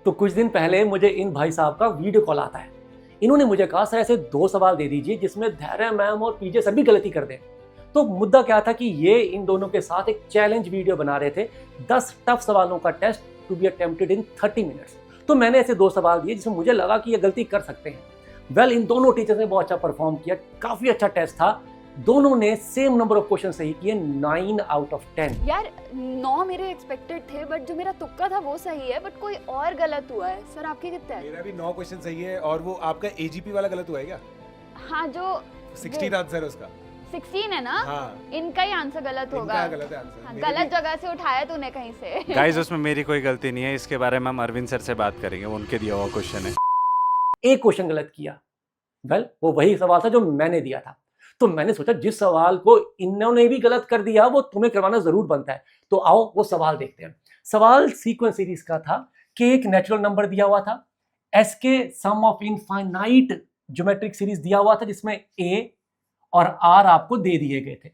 तो कुछ दिन पहले मुझे इन भाई साहब का वीडियो कॉल आता है। इन्होंने मुझे कहा सर ऐसे 2 सवाल दे दीजिए जिसमें धैर्य मैम और पीजे सभी गलती कर दें। तो मुद्दा क्या था कि ये इन दोनों के साथ एक चैलेंज वीडियो बना रहे थे, 10 टफ सवालों का test to be attempted in 30 minutes. तो मैंने ऐसे 2 सवाल दिए जिसमें मुझे लगा कि ये गलती कर सकते हैं। इन दोनों टीचर्स ने बहुत अच्छा परफॉर्म किया, काफी अच्छा टेस्ट था। दोनों ने सेम नंबर ऑफ क्वेश्चन सही किए, 9 आउट ऑफ 10। यार 9 मेरे एक्सपेक्टेड थे, बट जो मेरा तुक्का था वो सही है, बट कोई और गलत हुआ है। सर आपके कितने हैं? मेरा भी 9 क्वेश्चन सही है और वो आपका एजीपी वाला गलत हुआ है क्या? हाँ, जो 16 आंसर है उसका। 16 है ना? हाँ। इनका ही आंसर गलत होगा। इनका गलत है आंसर। हाँ, गलत जगह से उठाया तूने कहीं से। गाइस उसमें मेरी कोई गलती नहीं है, इसके बारे में हम अरविंद सर से बात करेंगे, वो उनके दिया हुआ क्वेश्चन है। एक क्वेश्चन गलत किया। वो वही सवाल था जो मैंने दिया था। तो मैंने सोचा जिस सवाल को इन्होंने भी गलत कर दिया वो तुम्हें करवाना जरूर बनता है। तो आओ वो सवाल देखते हैं। सवाल सीक्वेंस सीरीज का था कि एक नेचुरल नंबर दिया हुआ था, एस के सम ऑफ इनफाइनाइट ज्योमेट्रिक सीरीज दिया हुआ था जिसमें ए और आर आपको दे दिए गए थे।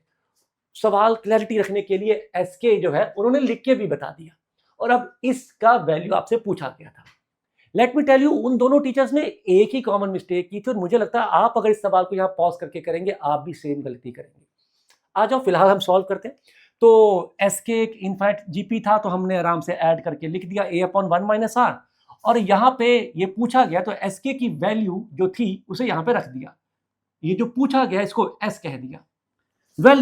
सवाल क्लैरिटी रखने के लिए एस के जो है उन्होंने लिख के भी बता दिया, और अब इसका वैल्यू आपसे पूछा गया था। लेट मी टेल यू, उन दोनों टीचर्स ने एक ही कॉमन मिस्टेक की थी, और मुझे लगता है आप अगर इस सवाल को यहाँ पॉज करके करेंगे आप भी सेम गलती करेंगे। आ जाओ फिलहाल हम सॉल्व करते हैं। तो एस के एक इनफाइनाइट जीपी था, तो हमने आराम से ऐड करके लिख दिया a अपॉन 1 माइनस आर, और यहाँ पे ये पूछा गया तो एस के की वैल्यू जो थी उसे यहाँ पे रख दिया। ये जो पूछा गया इसको एस कह दिया।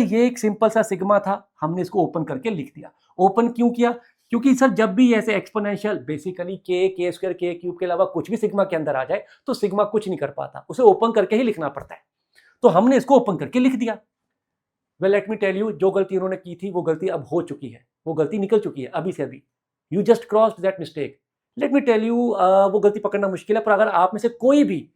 ये एक सिंपल सा सिग्मा था, हमने इसको ओपन करके लिख दिया। ओपन क्यों किया? क्योंकि सर जब भी ऐसे एक्सपोनेंशियल बेसिकली के स्क्वायर के क्यूब के अलावा कुछ भी सिग्मा के अंदर आ जाए तो सिग्मा कुछ नहीं कर पाता, उसे ओपन करके ही लिखना पड़ता है। तो हमने इसको ओपन करके लिख दिया। लेट मी टेल यू, जो गलती उन्होंने की थी वो गलती अब हो चुकी है, वो गलती निकल चुकी है अभी से अभी। You just crossed that mistake. Let me tell you, वो गलती पकड़ना मुश्किल है, पर अगर आप में से कोई भी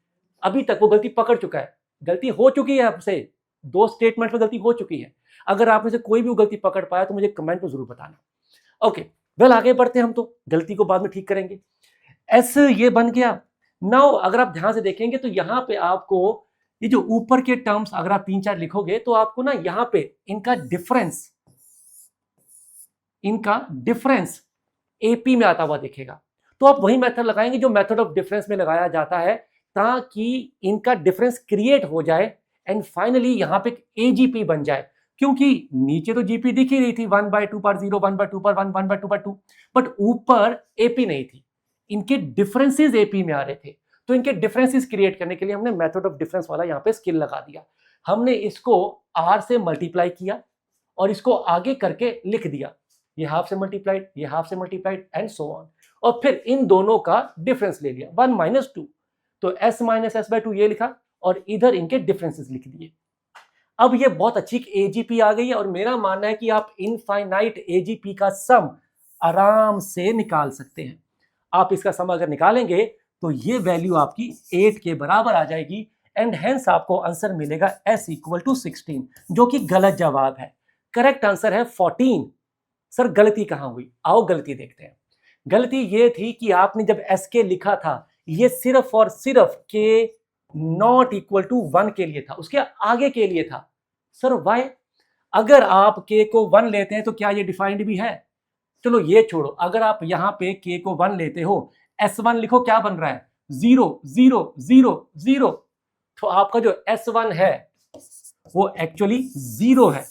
अभी तक वो गलती पकड़ चुका है, गलती हो चुकी है आपसे, 2 स्टेटमेंट में गलती हो चुकी है, अगर आप में से कोई भी वो गलती पकड़ पाया तो मुझे कमेंट में जरूर बताना। ओके, आगे बढ़ते हैं, हम तो गलती को बाद में ठीक करेंगे। एस ये बन गया। नाउ अगर आप ध्यान से देखेंगे तो यहाँ पे आपको ये जो ऊपर के टर्म्स अगर आप 3-4 लिखोगे तो आपको ना यहाँ पे इनका डिफरेंस एपी में आता हुआ दिखेगा। तो आप वही मेथड लगाएंगे जो मेथड ऑफ डिफरेंस में लगाया जाता है, ताकि इनका डिफरेंस क्रिएट हो जाए एंड फाइनली यहाँ पे एजीपी बन जाए। क्योंकि नीचे तो जीपी दिख ही रही थी 1/2 पर 0, 1/2 पर 1, 1/2 पर 2, बट ऊपर एपी नहीं थी, इनके डिफरेंसेस एपी में आ रहे थे। तो इनके डिफरेंसेस क्रिएट करने के लिए हमने मेथड ऑफ डिफरेंस वाला यहाँ पे स्किल लगा दिया। हमने इसको आर से मल्टीप्लाई किया और इसको आगे करके लिख दिया, ये हाफ से मल्टीप्लाइड, ये हाफ से मल्टीप्लाइड एंड सो ऑन, और फिर इन दोनों का डिफरेंस ले लिया 1 - 2, तो s - s/2 ये लिखा और इधर इनके डिफरेंसेस लिख दिए। अब ये बहुत अच्छी एजीपी आ गई है, और मेरा मानना है कि आप इनफाइनाइट एजीपी का सम आराम से निकाल सकते हैं। आप इसका सम अगर निकालेंगे तो ये वैल्यू आपकी 8 के बराबर आ जाएगी, एंड हेंस आपको आंसर मिलेगा s = 16, जो कि गलत जवाब है। करेक्ट आंसर है 14। सर गलती कहां हुई? आओ गलती देखते हैं। गलती ये थी कि आपने जब एस के लिखा था ये सिर्फ और सिर्फ के नॉट इक्वल टू 1 के लिए था, उसके आगे के लिए था। Sir why? अगर आप के को 1 लेते हैं तो क्या ये डिफाइंड भी है? चलो ये छोड़ो, अगर आप यहाँ पे के को 1 लेते हो, S1 लिखो, क्या बन रहा है? 0 0 0 0। तो आपका जो S1 है वो एक्चुअली 0 है,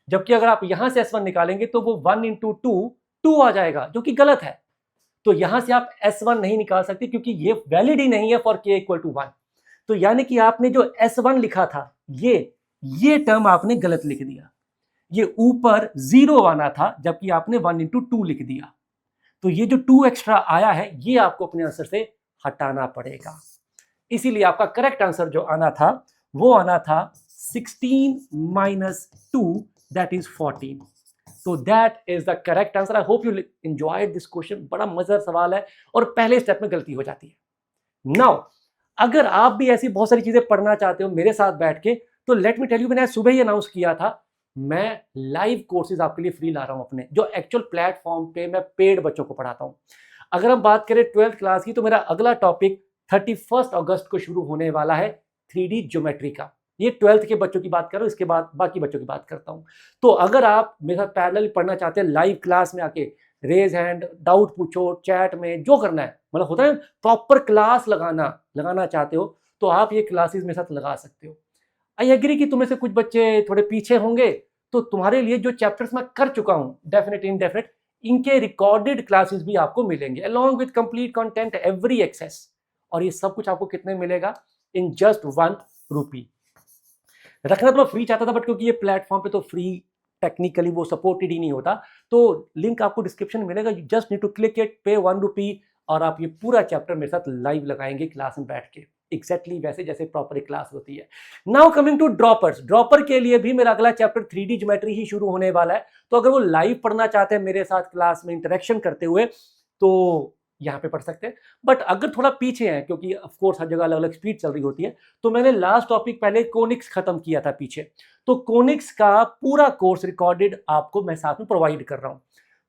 जबकि अगर आप यहां से S1 निकालेंगे तो वो 1 × 2 2 आ जाएगा, जो कि गलत है। तो यहां से आप S1 नहीं निकाल सकते क्योंकि ये वैलिड ही नहीं है फॉर k = 1। तो यानी कि आपने जो S1 लिखा था ये टर्म आपने गलत लिख दिया, ये ऊपर 0 आना था जबकि आपने 1 × 2 लिख दिया। तो ये जो 2 एक्स्ट्रा आया है ये आपको अपने आंसर से हटाना पड़ेगा। इसीलिए आपका करेक्ट आंसर जो आना था वो आना था 16 - 2 दैट इज 14। तो that is the correct answer. I hope you enjoyed this question. बड़ा मजेदार सवाल है और पहले स्टेप में गलती हो जाती है। नाउ अगर आप भी ऐसी बहुत सारी चीजें पढ़ना चाहते हो मेरे साथ बैठ के, तो लेट मी टेल यू, मैंने सुबह ही अनाउंस किया था मैं लाइव कोर्सेज आपके लिए फ्री ला रहा हूं अपने, जो एक्चुअल प्लेटफॉर्म पे मैं पेड बच्चों को पढ़ाता हूं। अगर हम बात करें 12th क्लास की, तो मेरा अगला टॉपिक 31 अगस्त को शुरू होने वाला है 3D ज्योमेट्री का। ये 12th के बच्चों की बात कर रहा हूं, इसके बाद बाकी बच्चों की बात करता हूं। तो अगर आप मेरे साथ पैरेलल पढ़ना चाहते हैं लाइव क्लास में आके, रेज हैंड, डाउट पूछो, चैट में जो करना है, मतलब होता है प्रॉपर क्लास लगाना चाहते हो तो आप ये क्लासेस मेरे साथ लगा सकते हो। आई एग्री कि तुम्हें से कुछ बच्चे थोड़े पीछे होंगे, तो तुम्हारे लिए जो चैप्टर्स मैं कर चुका हूँ डेफिनेट इनडेफिनेट, इनके रिकॉर्डेड क्लासेस भी आपको मिलेंगे along with complete content every access. और ये सब कुछ आपको कितने मिलेगा? In just 1 rupee. रखना तो मैं फ्री चाहता था, बट क्योंकि ये प्लेटफॉर्म पे तो फ्री टेक्निकली वो सपोर्टेड ही नहीं होता, तो लिंक आपको डिस्क्रिप्शन में मिलेगा, you just need to click it, pay 1 रुपी, और आप ये पूरा चैप्टर मेरे साथ लाइव लगाएंगे क्लास में बैठ के, एग्जैक्टली वैसे जैसे प्रॉपर क्लास होती है। Now coming to droppers, dropper के लिए भी मेरा अगला चैप्टर 3D ज्योमेट्री ही शुरू होने वाला है, तो अगर वो लाइव पढ़ना चाहते हैं मेरे साथ क्लास में इंटरेक्शन करते हुए तो यहाँ पे पढ़ सकते हैं। बट अगर थोड़ा पीछे हैं, क्योंकि ऑफ कोर्स हर जगह अलग अलग स्पीड चल रही होती है, तो मैंने लास्ट टॉपिक पहले कोनिक्स खत्म किया था पीछे, तो कोनिक्स का पूरा कोर्स रिकॉर्डेड आपको मैं साथ में प्रोवाइड कर रहा हूँ।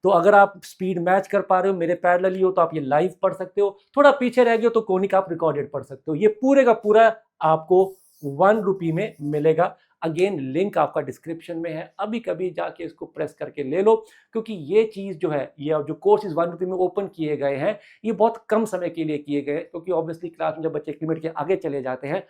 तो अगर आप स्पीड मैच कर पा रहे हो, मेरे पैरेलल ही हो, तो आप ये लाइव पढ़ सकते हो, थोड़ा पीछे रह गए हो तो कोनिक आप रिकॉर्डेड पढ़ सकते हो। ये पूरे का पूरा आपको 1 रुपी में मिलेगा। अगेन लिंक आपका डिस्क्रिप्शन में है, अभी कभी जाके इसको प्रेस करके ले लो, क्योंकि ये चीज़ जो है, ये जो कोर्सेज 1 रुपी में ओपन किए गए हैं, ये बहुत कम समय के लिए किए गए हैं, क्योंकि ऑब्वियसली क्लास में जब बच्चे 1 लिमिट के आगे चले जाते हैं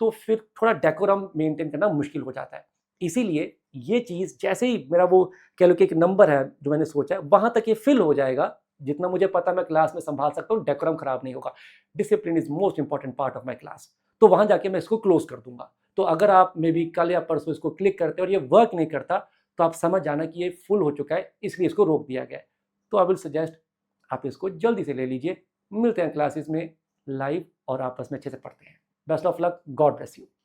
तो फिर थोड़ा डेकोरम मेंटेन करना मुश्किल हो जाता है। इसीलिए ये चीज़ जैसे ही मेरा वो कह लो कि एक नंबर है जो मैंने सोचा है, वहाँ तक ये फिल हो जाएगा, जितना मुझे पता मैं क्लास में संभाल सकता हूँ, डेकोरम खराब नहीं होगा। Discipline is most important part of my class, तो वहाँ जाके मैं इसको क्लोज कर दूंगा। तो अगर आप मे बी कल या परसों इसको क्लिक करते और ये वर्क नहीं करता, तो आप समझ जाना कि ये फुल हो चुका है, इसलिए इसको रोक दिया गया है। तो आई विल सजेस्ट आप इसको जल्दी से ले लीजिए। मिलते हैं क्लासेस में लाइव और आपस में अच्छे से पढ़ते हैं। Best of luck, God bless you.